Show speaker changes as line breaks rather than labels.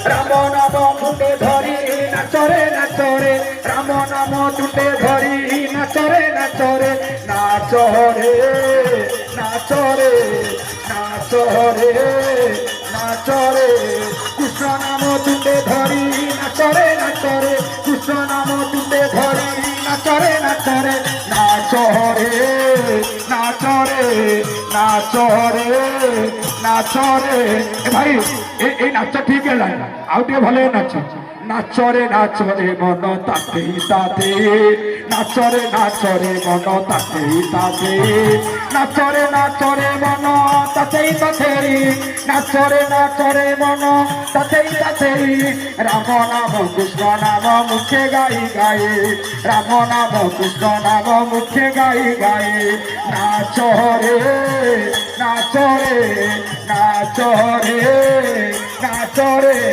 রাম নাম মুখে ধরি নাচরে নাচরে রাম নাম তুটে ধরি নাচরে নাচরে নাচরে নাচরে নাচরে নাচরে কৃষ্ণ নাম তুটে ধরি নাচরে নাচরে কৃষ্ণ নাম তুটে ধরি নাচরে নাচরে নাচরে নাচরে নাচরে নাচরে ভাই এই নাচটা ঠিক হেলা ଆଉ ଟିକେ ଭଲ ନାଚ নাচরে নাচরে মন তাতে তাতে নাচরে নাচরে মন তাতে তাতে নাচরে নাচরে মন তাতে তাতে নাচরে নাচরে মন তাতে তাতে রাম নাম কৃষ্ণ নাম মুখে গাই গাই রাম নাম কৃষ্ণ নাম মুখে গাই গাই নাচরে নাচরে নাচরে নাচরে